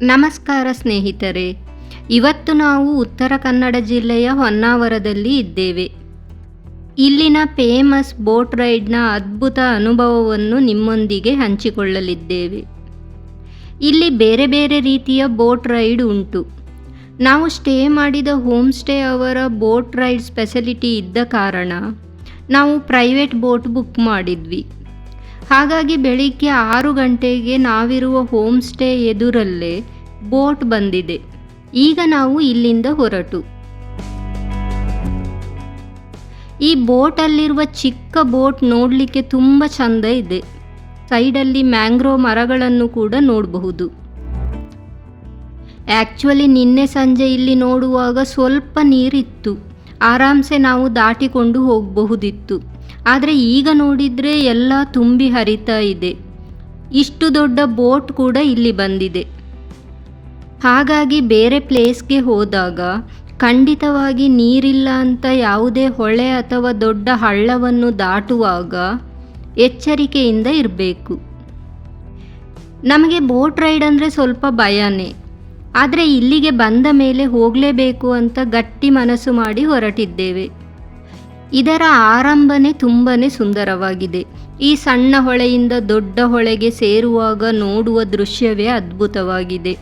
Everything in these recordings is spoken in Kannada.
ನಮಸ್ಕಾರ ಸ್ನೇಹಿತರೆ. ಇವತ್ತು ನಾವು ಉತ್ತರ ಕನ್ನಡ ಜಿಲ್ಲೆಯ ಹೊನ್ನಾವರದಲ್ಲಿ ಇದ್ದೇವೆ. ಇಲ್ಲಿನ ಫೇಮಸ್ ಬೋಟ್ ರೈಡ್ನ ಅದ್ಭುತ ಅನುಭವವನ್ನು ನಿಮ್ಮೊಂದಿಗೆ ಹಂಚಿಕೊಳ್ಳಲಿದ್ದೇವೆ. ಇಲ್ಲಿ ಬೇರೆ ಬೇರೆ ರೀತಿಯ ಬೋಟ್ ರೈಡ್ ಉಂಟು. ನಾವು ಸ್ಟೇ ಮಾಡಿದ ಹೋಮ್ ಸ್ಟೇ ಅವರ ಬೋಟ್ ರೈಡ್ ಸ್ಪೆಷಲಿಟಿ ಇದ್ದ ಕಾರಣ ನಾವು ಪ್ರೈವೇಟ್ ಬೋಟ್ ಬುಕ್ ಮಾಡಿದ್ವಿ. ಹಾಗಾಗಿ ಬೆಳಿಗ್ಗೆ 6 ಗಂಟೆಗೆ ನಾವಿರುವ ಹೋಮ್ ಸ್ಟೇ ಎದುರಲ್ಲೇ ಬೋಟ್ ಬಂದಿದೆ. ಈಗ ನಾವು ಇಲ್ಲಿಂದ ಹೊರಟು ಈ ಬೋಟಲ್ಲಿರುವ ಚಿಕ್ಕ ಬೋಟ್ ನೋಡಲಿಕ್ಕೆ ತುಂಬ ಚಂದ ಇದೆ. ಸೈಡಲ್ಲಿ ಮ್ಯಾಂಗ್ರೋವ್ ಮರಗಳನ್ನು ಕೂಡ ನೋಡಬಹುದು. ಆ್ಯಕ್ಚುಲಿ ನಿನ್ನೆ ಸಂಜೆ ಇಲ್ಲಿ ನೋಡುವಾಗ ಸ್ವಲ್ಪ ನೀರಿತ್ತು, ಆರಾಮ್ಸೆ ನಾವು ದಾಟಿಕೊಂಡು ಹೋಗಬಹುದಿತ್ತು. ಆದರೆ ಈಗ ನೋಡಿದರೆ ಎಲ್ಲ ತುಂಬಿ ಹರಿತಾ ಇದೆ. ಇಷ್ಟು ದೊಡ್ಡ ಬೋಟ್ ಕೂಡ ಇಲ್ಲಿ ಬಂದಿದೆ. ಹಾಗಾಗಿ ಬೇರೆ ಪ್ಲೇಸ್ಗೆ ಹೋದಾಗ ಖಂಡಿತವಾಗಿ ನೀರಿಲ್ಲ ಅಂತ ಯಾವುದೇ ಹೊಳೆ ಅಥವಾ ದೊಡ್ಡ ಹಳ್ಳವನ್ನು ದಾಟುವಾಗ ಎಚ್ಚರಿಕೆಯಿಂದ ಇರಬೇಕು. ನಮಗೆ ಬೋಟ್ ರೈಡ್ ಅಂದರೆ ಸ್ವಲ್ಪ ಭಯನೇ, ಆದರೆ ಇಲ್ಲಿಗೆ ಬಂದ ಮೇಲೆ ಹೋಗಲೇಬೇಕು ಅಂತ ಗಟ್ಟಿ ಮನಸ್ಸು ಮಾಡಿ ಹೊರಟಿದ್ದೇವೆ. ಇದರ ಆರಂಭನೆ ತುಂಬಾ ಸುಂದರವಾಗಿದೆ. ಈ ಸಣ್ಣ ಹೊಳೆಯಿಂದ ದೊಡ್ಡ ಹೊಳೆಗೆ ಸೇರುವಾಗ ನೋಡುವ ದೃಶ್ಯವೇ ಅದ್ಭುತವಾಗಿದೆ.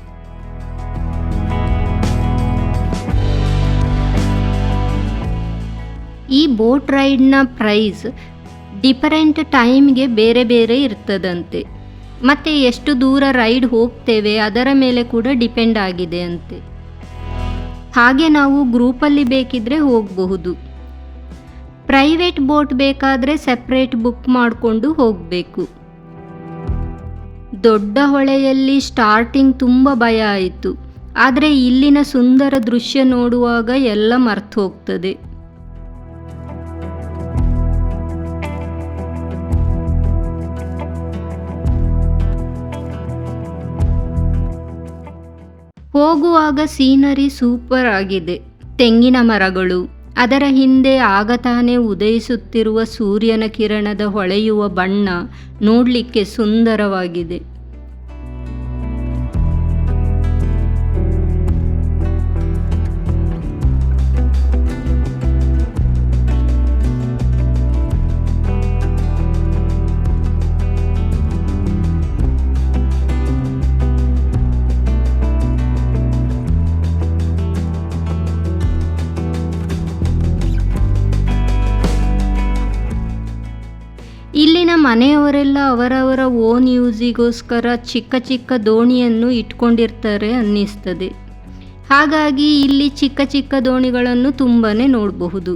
ಈ ಬೋಟ್ ರೈಡ್ನ ಪ್ರೈಸ್ ಡಿಫರೆಂಟ್ ಟೈಮ್ಗೆ ಬೇರೆ ಬೇರೆ ಇರ್ತದಂತೆ. ಮತ್ತು ಎಷ್ಟು ದೂರ ರೈಡ್ ಹೋಗ್ತೇವೆ ಅದರ ಮೇಲೆ ಕೂಡ ಡಿಪೆಂಡ್ ಆಗಿದೆ ಅಂತೆ. ಹಾಗೆ ನಾವು ಗ್ರೂಪಲ್ಲಿ ಬೇಕಿದ್ರೆ ಹೋಗಬಹುದು. ಪ್ರೈವೇಟ್ ಬೋಟ್ ಬೇಕಾದರೆ ಸೆಪ್ರೇಟ್ ಬುಕ್ ಮಾಡಿಕೊಂಡು ಹೋಗಬೇಕು. ದೊಡ್ಡ ಹೊಳೆಯಲ್ಲಿ ಸ್ಟಾರ್ಟಿಂಗ್ ತುಂಬ ಭಯ ಆಯಿತು, ಆದರೆ ಇಲ್ಲಿನ ಸುಂದರ ದೃಶ್ಯ ನೋಡುವಾಗ ಎಲ್ಲ ಮರ್ತು ಹೋಗ್ತದೆ. ಹೋಗುವಾಗ ಸೀನರಿ ಸೂಪರ್ ಆಗಿದೆ. ತೆಂಗಿನ ಮರಗಳು, ಅದರ ಹಿಂದೆ ಆಗತಾನೆ ಉದಯಿಸುತ್ತಿರುವ ಸೂರ್ಯನ ಕಿರಣದ ಹೊಳೆಯುವ ಬಣ್ಣ ನೋಡಲಿಕ್ಕೆ ಸುಂದರವಾಗಿದೆ. ಇಲ್ಲಿನ ಮನೆಯವರೆಲ್ಲ ಅವರವರ ಓನ್ ಯೂಸಿಗೋಸ್ಕರ ಚಿಕ್ಕ ಚಿಕ್ಕ ದೋಣಿಯನ್ನು ಇಟ್ಕೊಂಡಿರ್ತಾರೆ ಅನ್ನಿಸ್ತದೆ. ಹಾಗಾಗಿ ಇಲ್ಲಿ ಚಿಕ್ಕ ಚಿಕ್ಕ ದೋಣಿಗಳನ್ನು ತುಂಬಾ ನೋಡಬಹುದು.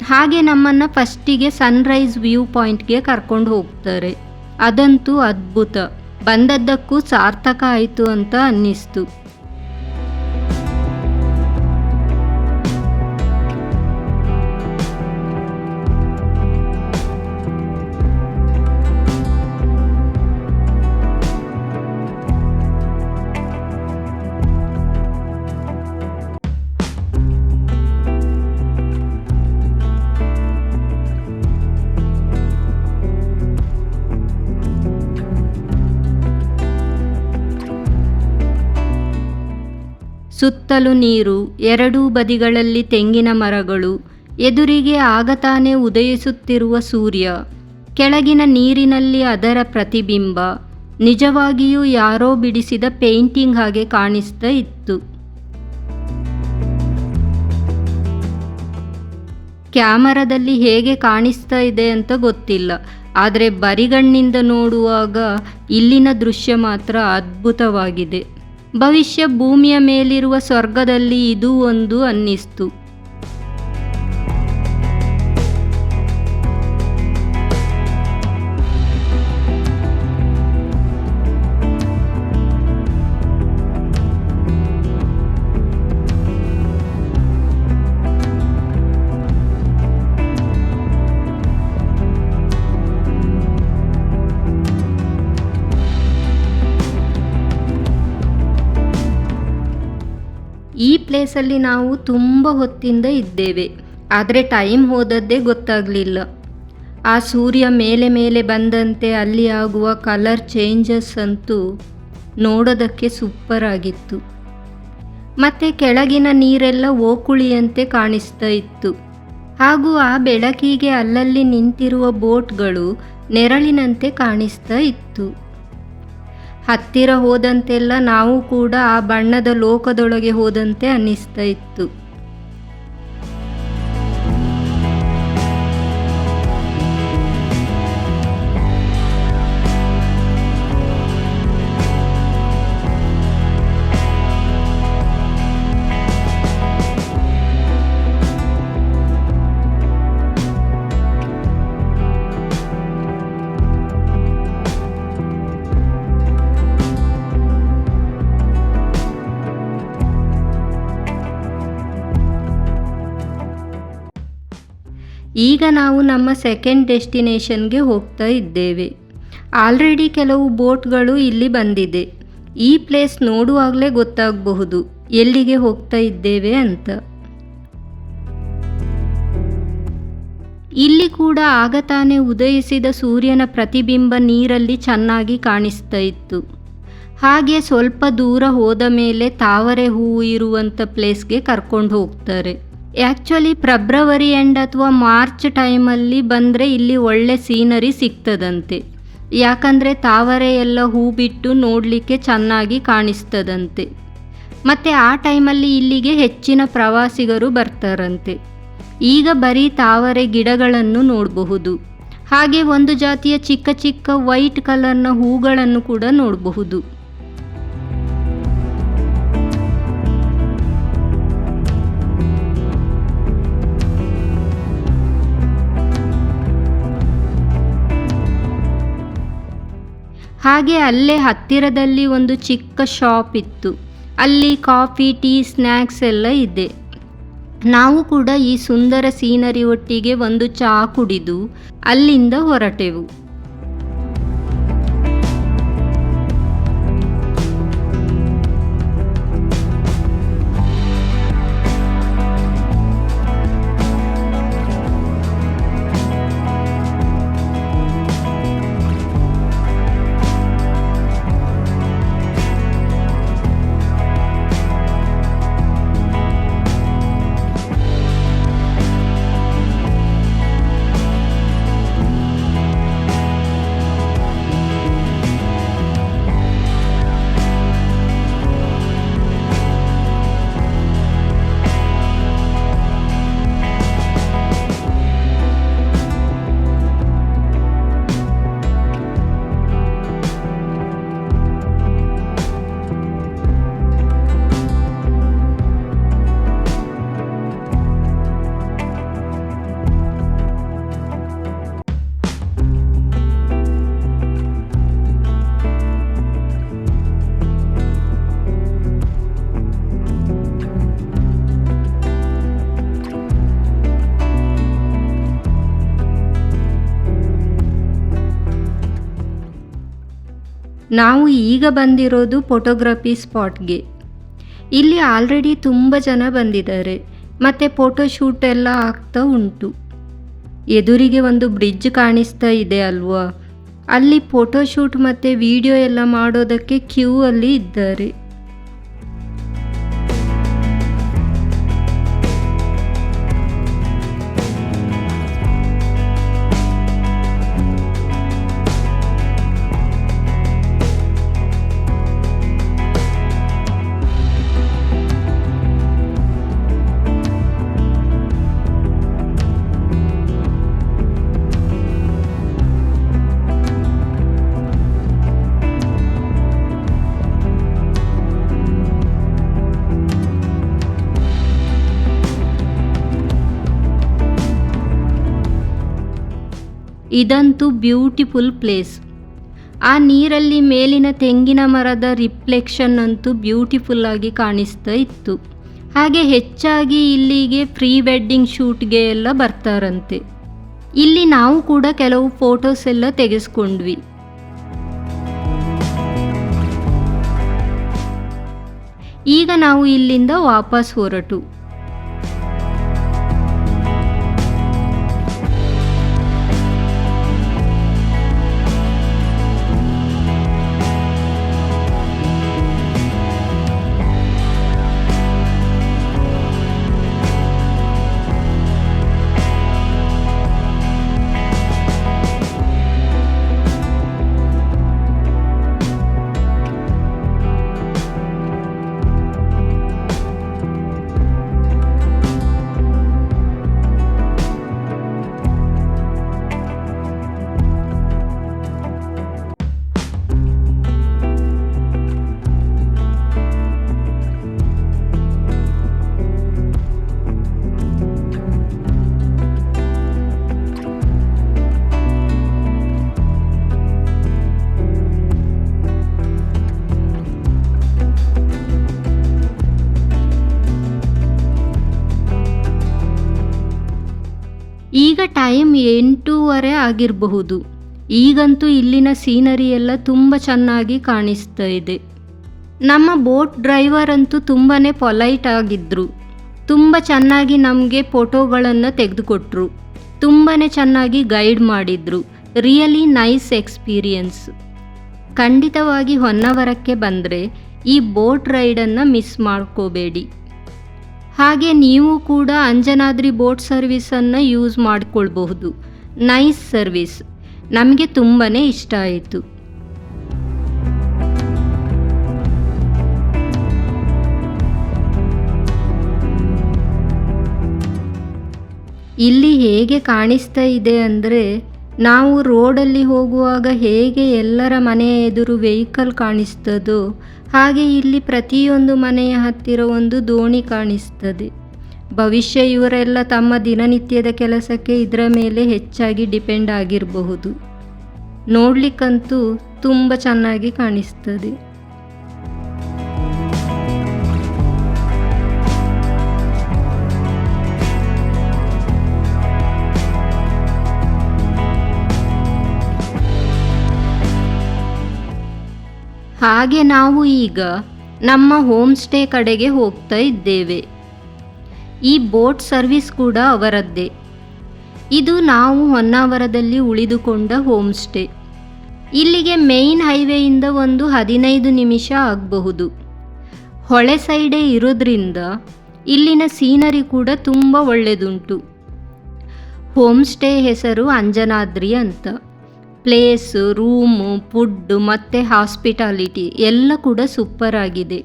ಹಾಗೆ ನಮ್ಮನ್ನು ಫಸ್ಟಿಗೆ ಸನ್ರೈಸ್ ವ್ಯೂ ಪಾಯಿಂಟ್ಗೆ ಕರ್ಕೊಂಡು ಹೋಗ್ತಾರೆ. ಅದಂತೂ ಅದ್ಭುತ. ಬಂದದ್ದಕ್ಕೂ ಸಾರ್ಥಕ ಆಯಿತು ಅಂತ ಅನ್ನಿಸ್ತು. ಸುತ್ತಲೂ ನೀರು, ಎರಡೂ ಬದಿಗಳಲ್ಲಿ ತೆಂಗಿನ ಮರಗಳು, ಎದುರಿಗೆ ಆಗತಾನೆ ಉದಯಿಸುತ್ತಿರುವ ಸೂರ್ಯ, ಕೆಳಗಿನ ನೀರಿನಲ್ಲಿ ಅದರ ಪ್ರತಿಬಿಂಬ, ನಿಜವಾಗಿಯೂ ಯಾರೋ ಬಿಡಿಸಿದ ಪೇಂಟಿಂಗ್ ಹಾಗೆ ಕಾಣಿಸ್ತಾ ಇತ್ತು. ಕ್ಯಾಮರಾದಲ್ಲಿ ಹೇಗೆ ಕಾಣಿಸ್ತಾ ಇದೆ ಅಂತ ಗೊತ್ತಿಲ್ಲ, ಆದರೆ ಬರಿಗಣ್ಣಿಂದ ನೋಡುವಾಗ ಇಲ್ಲಿನ ದೃಶ್ಯ ಮಾತ್ರ ಅದ್ಭುತವಾಗಿದೆ. ಭವಿಷ್ಯ ಭೂಮಿಯ ಮೇಲಿರುವ ಸ್ವರ್ಗದಲ್ಲಿ ಇದು ಒಂದು ಅನ್ನಿಸ್ತು. ಈ ಪ್ಲೇಸಲ್ಲಿ ನಾವು ತುಂಬ ಹೊತ್ತಿಂದ ಇದ್ದೇವೆ, ಆದರೆ ಟೈಮ್ ಹೋದದ್ದೇ ಗೊತ್ತಾಗಲಿಲ್ಲ. ಆ ಸೂರ್ಯ ಮೇಲೆ ಮೇಲೆ ಬಂದಂತೆ ಅಲ್ಲಿ ಆಗುವ ಕಲರ್ ಚೇಂಜಸ್ ಅಂತೂ ನೋಡೋದಕ್ಕೆ ಸೂಪರ್ ಆಗಿತ್ತು. ಮತ್ತು ಕೆಳಗಿನ ನೀರೆಲ್ಲ ಓಕುಳಿಯಂತೆ ಕಾಣಿಸ್ತಾ ಇತ್ತು. ಹಾಗೂ ಆ ಬೆಳಕಿಗೆ ಅಲ್ಲಲ್ಲಿ ನಿಂತಿರುವ ಬೋಟ್ಗಳು ನೆರಳಿನಂತೆ ಕಾಣಿಸ್ತಾ ಇತ್ತು. ಹತ್ತಿರ ಹೋದಂತೆಲ್ಲ ನಾವು ಕೂಡ ಆ ಬಣ್ಣದ ಲೋಕದೊಳಗೆ ಹೋದಂತೆ ಅನ್ನಿಸ್ತಾ ಇತ್ತು. ಈಗ ನಾವು ನಮ್ಮ ಸೆಕೆಂಡ್ ಡೆಸ್ಟಿನೇಷನ್ಗೆ ಹೋಗ್ತಾ ಇದ್ದೇವೆ. ಆಲ್ರೆಡಿ ಕೆಲವು ಬೋಟ್ಗಳು ಇಲ್ಲಿ ಬಂದಿದೆ. ಈ ಪ್ಲೇಸ್ ನೋಡುವಾಗಲೇ ಗೊತ್ತಾಗಬಹುದು ಎಲ್ಲಿಗೆ ಹೋಗ್ತಾ ಇದ್ದೇವೆ ಅಂತ. ಇಲ್ಲಿ ಕೂಡ ಆಗ ತಾನೇ ಉದಯಿಸಿದ ಸೂರ್ಯನ ಪ್ರತಿಬಿಂಬ ನೀರಲ್ಲಿ ಚೆನ್ನಾಗಿ ಕಾಣಿಸ್ತಾ ಇತ್ತು. ಹಾಗೆ ಸ್ವಲ್ಪ ದೂರ ಹೋದ ಮೇಲೆ ತಾವರೆ ಹೂವು ಇರುವಂಥ ಪ್ಲೇಸ್ಗೆ ಕರ್ಕೊಂಡು ಹೋಗ್ತಾರೆ. ಆ್ಯಕ್ಚುಲಿ ಫೆಬ್ರವರಿ ಎಂಡ್ ಅಥವಾ ಮಾರ್ಚ್ ಟೈಮಲ್ಲಿ ಬಂದರೆ ಇಲ್ಲಿ ಒಳ್ಳೆ ಸೀನರಿ ಸಿಗ್ತದಂತೆ. ಯಾಕಂದರೆ ತಾವರೆ ಎಲ್ಲ ಹೂ ಬಿಟ್ಟು ನೋಡಲಿಕ್ಕೆ ಚೆನ್ನಾಗಿ ಕಾಣಿಸ್ತದಂತೆ. ಮತ್ತು ಆ ಟೈಮಲ್ಲಿ ಇಲ್ಲಿಗೆ ಹೆಚ್ಚಿನ ಪ್ರವಾಸಿಗರು ಬರ್ತಾರಂತೆ. ಈಗ ಬರೀ ತಾವರೆ ಗಿಡಗಳನ್ನು ನೋಡಬಹುದು. ಹಾಗೆ ಒಂದು ಜಾತಿಯ ಚಿಕ್ಕ ಚಿಕ್ಕ ವೈಟ್ ಕಲರ್ನ ಹೂಗಳನ್ನು ಕೂಡ ನೋಡಬಹುದು. ಹಾಗೆ ಅಲ್ಲೇ ಹತ್ತಿರದಲ್ಲಿ ಒಂದು ಚಿಕ್ಕ ಶಾಪ್ ಇತ್ತು. ಅಲ್ಲಿ ಕಾಫಿ, ಟೀ, ಸ್ನ್ಯಾಕ್ಸ್ ಎಲ್ಲ ಇದೆ. ನಾವು ಕೂಡ ಈ ಸುಂದರ ಸೀನರಿ ಒಟ್ಟಿಗೆ ಒಂದು ಚಹಾ ಕುಡಿದು ಅಲ್ಲಿಂದ ಹೊರಟೆವು. ನಾವು ಈಗ ಬಂದಿರೋದು ಫೋಟೋಗ್ರಫಿ ಸ್ಪಾಟ್ಗೆ. ಇಲ್ಲಿ ಆಲ್ರೆಡಿ ತುಂಬ ಜನ ಬಂದಿದ್ದಾರೆ ಮತ್ತು ಫೋಟೋಶೂಟ್ ಎಲ್ಲ ಆಗ್ತಾ ಉಂಟು. ಎದುರಿಗೆ ಒಂದು ಬ್ರಿಡ್ಜ್ ಕಾಣಿಸ್ತಾ ಇದೆ ಅಲ್ವಾ, ಅಲ್ಲಿ ಫೋಟೋಶೂಟ್ ಮತ್ತು ವಿಡಿಯೋ ಎಲ್ಲ ಮಾಡೋದಕ್ಕೆ ಕ್ಯೂ ಅಲ್ಲಿ ಇದ್ದಾರೆ. ಇದಂತೂ ಬ್ಯೂಟಿಫುಲ್ ಪ್ಲೇಸ್. ಆ ನೀರಲ್ಲಿ ಮೇಲಿನ ತೆಂಗಿನ ಮರದ ರಿಫ್ಲೆಕ್ಷನ್ ಅಂತೂ ಬ್ಯೂಟಿಫುಲ್ ಆಗಿ ಕಾಣಿಸ್ತಾ ಇತ್ತು. ಹಾಗೆ ಹೆಚ್ಚಾಗಿ ಇಲ್ಲಿಗೆ ಪ್ರೀ ವೆಡ್ಡಿಂಗ್ ಶೂಟ್ಗೆ ಎಲ್ಲ ಬರ್ತಾರಂತೆ. ಇಲ್ಲಿ ನಾವು ಕೂಡ ಕೆಲವು ಫೋಟೋಸ್ ಎಲ್ಲ ತೆಗೆಸ್ಕೊಂಡ್ವಿ. ಈಗ ನಾವು ಇಲ್ಲಿಂದ ವಾಪಸ್ ಹೊರಟು. ಈಗ ಟೈಮ್ 8:30 ಆಗಿರಬಹುದು. ಈಗಂತೂ ಇಲ್ಲಿನ ಸೀನರಿ ಎಲ್ಲ ತುಂಬ ಚೆನ್ನಾಗಿ ಕಾಣಿಸ್ತಾ ಇದೆ. ನಮ್ಮ ಬೋಟ್ ಡ್ರೈವರ್ ಅಂತೂ ತುಂಬಾ ಪೊಲೈಟ್ ಆಗಿದ್ದರು. ತುಂಬ ಚೆನ್ನಾಗಿ ನಮಗೆ ಫೋಟೋಗಳನ್ನು ತೆಗೆದುಕೊಟ್ರು. ತುಂಬಾ ಚೆನ್ನಾಗಿ ಗೈಡ್ ಮಾಡಿದರು. Really nice experience. ಖಂಡಿತವಾಗಿ ಹೊನ್ನಾವರಕ್ಕೆ ಬಂದರೆ ಈ ಬೋಟ್ ರೈಡನ್ನು ಮಿಸ್ ಮಾಡ್ಕೋಬೇಡಿ. ಹಾಗೆ ನೀವು ಕೂಡ ಅಂಜನಾದ್ರಿ ಬೋಟ್ ಸರ್ವಿಸನ್ನು ಯೂಸ್ ಮಾಡಿಕೊಳ್ಬಹುದು. ನೈಸ್ ಸರ್ವಿಸ್, ನಮಗೆ ತುಂಬಾ ಇಷ್ಟ ಆಯಿತು. ಇಲ್ಲಿ ಹೇಗೆ ಕಾಣಿಸ್ತಾ ಇದೆ ಅಂದರೆ, ನಾವು ರೋಡಲ್ಲಿ ಹೋಗುವಾಗ ಹೇಗೆ ಎಲ್ಲರ ಮನೆಯ ಎದುರು ವೆಹಿಕಲ್ ಕಾಣಿಸ್ತದೋ ಹಾಗೆ ಇಲ್ಲಿ ಪ್ರತಿಯೊಂದು ಮನೆಯ ಹತ್ತಿರ ಒಂದು ದೋಣಿ ಕಾಣಿಸ್ತದೆ. ಭವಿಷ್ಯ ಇವರೆಲ್ಲ ತಮ್ಮ ದಿನನಿತ್ಯದ ಕೆಲಸಕ್ಕೆ ಇದರ ಮೇಲೆ ಹೆಚ್ಚಾಗಿ ಡಿಪೆಂಡ್ ಆಗಿರಬಹುದು. ನೋಡಲಿಕ್ಕಂತೂ ತುಂಬ ಚೆನ್ನಾಗಿ ಕಾಣಿಸ್ತದೆ. ಹಾಗೆ ನಾವು ಈಗ ನಮ್ಮ ಹೋಮ್ ಸ್ಟೇ ಕಡೆಗೆ ಹೋಗ್ತಾ ಇದ್ದೇವೆ. ಈ ಬೋಟ್ ಸರ್ವಿಸ್ ಕೂಡ ಅವರದ್ದೇ. ಇದು ನಾವು ಹೊನ್ನಾವರದಲ್ಲಿ ಉಳಿದುಕೊಂಡ ಹೋಮ್ ಸ್ಟೇ. ಇಲ್ಲಿಗೆ ಮೇಯ್ನ್ ಹೈವೇಯಿಂದ ಒಂದು 15 ನಿಮಿಷ ಆಗಬಹುದು. ಹೊಳೆ ಸೈಡೇ ಇರೋದ್ರಿಂದ ಇಲ್ಲಿನ ಸೀನರಿ ಕೂಡ ತುಂಬ ಒಳ್ಳೆಯದುಂಟು. ಹೋಮ್ ಸ್ಟೇ ಹೆಸರು ಅಂಜನಾದ್ರಿ ಅಂತ. ಪ್ಲೇಸು, ರೂಮು, ಫುಡ್ಡು ಮತ್ತು ಹಾಸ್ಪಿಟಾಲಿಟಿ ಎಲ್ಲ ಕೂಡ ಸೂಪರ್ ಆಗಿದೆ.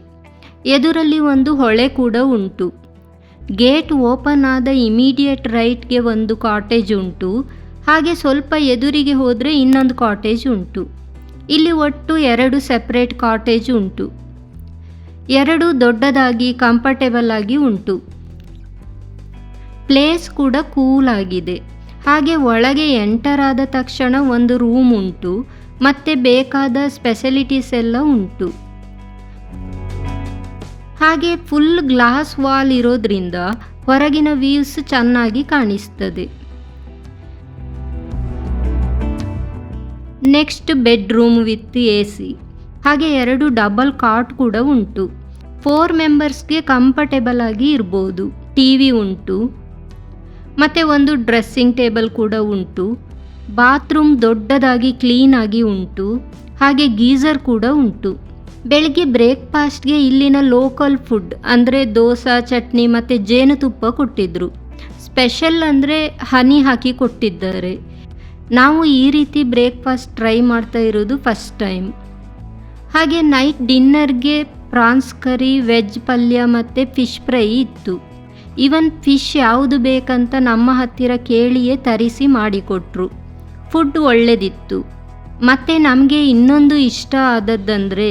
ಎದುರಲ್ಲಿ ಒಂದು ಹೊಳೆ ಕೂಡ ಉಂಟು. ಗೇಟ್ ಓಪನ್ ಆದ ಇಮಿಡಿಯೇಟ್ ರೈಟ್ಗೆ ಒಂದು ಕಾಟೇಜ್ ಉಂಟು. ಹಾಗೆ ಸ್ವಲ್ಪ ಎದುರಿಗೆ ಹೋದರೆ ಇನ್ನೊಂದು ಕಾಟೇಜ್ ಉಂಟು. ಇಲ್ಲಿ ಒಟ್ಟು 2 ಸೆಪ್ರೇಟ್ ಕಾಟೇಜ್ ಉಂಟು. 2 ದೊಡ್ಡದಾಗಿ ಕಂಫರ್ಟೇಬಲ್ ಆಗಿ ಉಂಟು. ಪ್ಲೇಸ್ ಕೂಡ ಕೂಲ್ ಆಗಿದೆ. ಹಾಗೆ ಒಳಗೆ ಎಂಟರ್ ಆದ ತಕ್ಷಣ ಒಂದು ರೂಮ್ ಉಂಟು ಮತ್ತು ಬೇಕಾದ ಸ್ಪೆಷಲಿಟೀಸ್ ಎಲ್ಲ ಉಂಟು. ಹಾಗೆ ಫುಲ್ ಗ್ಲಾಸ್ ವಾಲ್ ಇರೋದ್ರಿಂದ ಹೊರಗಿನ ವ್ಯೂಸ್ ಚೆನ್ನಾಗಿ ಕಾಣಿಸ್ತದೆ. Next bedroom with AC. ಹಾಗೆ 2 ಡಬಲ್ ಕಾಟ್ ಕೂಡ ಉಂಟು. 4 ಮೆಂಬರ್ಸ್ಗೆ ಕಂಫರ್ಟೇಬಲ್ ಆಗಿ ಇರ್ಬೋದು. TV ಉಂಟು ಮತ್ತು ಒಂದು ಡ್ರೆಸ್ಸಿಂಗ್ ಟೇಬಲ್ ಕೂಡ ಉಂಟು. ಬಾತ್ರೂಮ್ ದೊಡ್ಡದಾಗಿ ಕ್ಲೀನಾಗಿ ಉಂಟು. ಹಾಗೆ ಗೀಝರ್ ಕೂಡ ಉಂಟು. ಬೆಳಗ್ಗೆ ಬ್ರೇಕ್ಫಾಸ್ಟ್ಗೆ ಇಲ್ಲಿನ ಲೋಕಲ್ ಫುಡ್ ಅಂದರೆ ದೋಸೆ, ಚಟ್ನಿ ಮತ್ತು ಜೇನುತುಪ್ಪ ಕೊಟ್ಟಿದ್ದರು. ಸ್ಪೆಷಲ್ ಅಂದರೆ ಹನಿ ಹಾಕಿ ಕೊಟ್ಟಿದ್ದಾರೆ. ನಾವು ಈ ರೀತಿ ಬ್ರೇಕ್ಫಾಸ್ಟ್ ಟ್ರೈ ಮಾಡ್ತಾ ಇರೋದು ಫಸ್ಟ್ ಟೈಮ್. ಹಾಗೆ ನೈಟ್ ಡಿನ್ನರ್ಗೆ ಪ್ರಾನ್ಸ್ ಕರಿ, ವೆಜ್ ಪಲ್ಯ ಮತ್ತು ಫಿಶ್ ಫ್ರೈ ಇತ್ತು. ಈವನ್ ಫಿಶ್ ಯಾವುದು ಬೇಕಂತ ನಮ್ಮ ಹತ್ತಿರ ಕೇಳಿಯೇ ತರಿಸಿ ಮಾಡಿಕೊಟ್ರು. ಫುಡ್ ಒಳ್ಳೆದಿತ್ತು. ಮತ್ತು ನಮಗೆ ಇನ್ನೊಂದು ಇಷ್ಟ ಆದದ್ದಂದರೆ,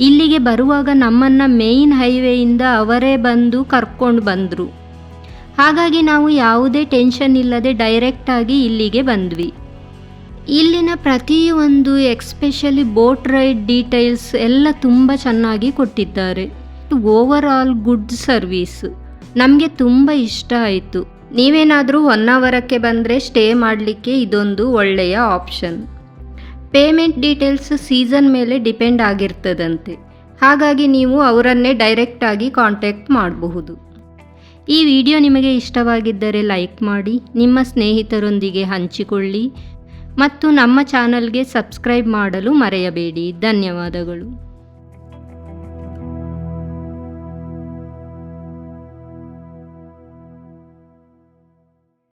ಇಲ್ಲಿಗೆ ಬರುವಾಗ ನಮ್ಮನ್ನು ಮೇಯ್ನ್ ಹೈವೇಯಿಂದ ಅವರೇ ಬಂದು ಕರ್ಕೊಂಡು ಬಂದರು. ಹಾಗಾಗಿ ನಾವು ಯಾವುದೇ ಟೆನ್ಷನ್ ಇಲ್ಲದೆ ಡೈರೆಕ್ಟಾಗಿ ಇಲ್ಲಿಗೆ ಬಂದ್ವಿ. ಇಲ್ಲಿನ ಪ್ರತಿಯೊಂದು ಎಕ್ಸ್ಪೆಷಲಿ ಬೋಟ್ ರೈಡ್ ಡೀಟೇಲ್ಸ್ ಎಲ್ಲ ತುಂಬ ಚೆನ್ನಾಗಿ ಕೊಟ್ಟಿದ್ದಾರೆ. Over all good service. ನಮಗೆ ತುಂಬ ಇಷ್ಟ ಆಯಿತು. ನೀವೇನಾದರೂ ಹೊನ್ನಾವರಕ್ಕೆ ಬಂದರೆ ಸ್ಟೇ ಮಾಡಲಿಕ್ಕೆ ಇದೊಂದು ಒಳ್ಳೆಯ ಆಪ್ಷನ್. ಪೇಮೆಂಟ್ ಡೀಟೇಲ್ಸ್ ಸೀಸನ್ ಮೇಲೆ ಡಿಪೆಂಡ್ ಆಗಿರ್ತದಂತೆ, ಹಾಗಾಗಿ ನೀವು ಅವರನ್ನೇ ಡೈರೆಕ್ಟಾಗಿ ಕಾಂಟ್ಯಾಕ್ಟ್ ಮಾಡಬಹುದು. ಈ ವಿಡಿಯೋ ನಿಮಗೆ ಇಷ್ಟವಾಗಿದ್ದರೆ ಲೈಕ್ ಮಾಡಿ, ನಿಮ್ಮ ಸ್ನೇಹಿತರೊಂದಿಗೆ ಹಂಚಿಕೊಳ್ಳಿ ಮತ್ತು ನಮ್ಮ ಚಾನಲ್ಗೆ ಸಬ್ಸ್ಕ್ರೈಬ್ ಮಾಡಲು ಮರೆಯಬೇಡಿ. ಧನ್ಯವಾದಗಳು.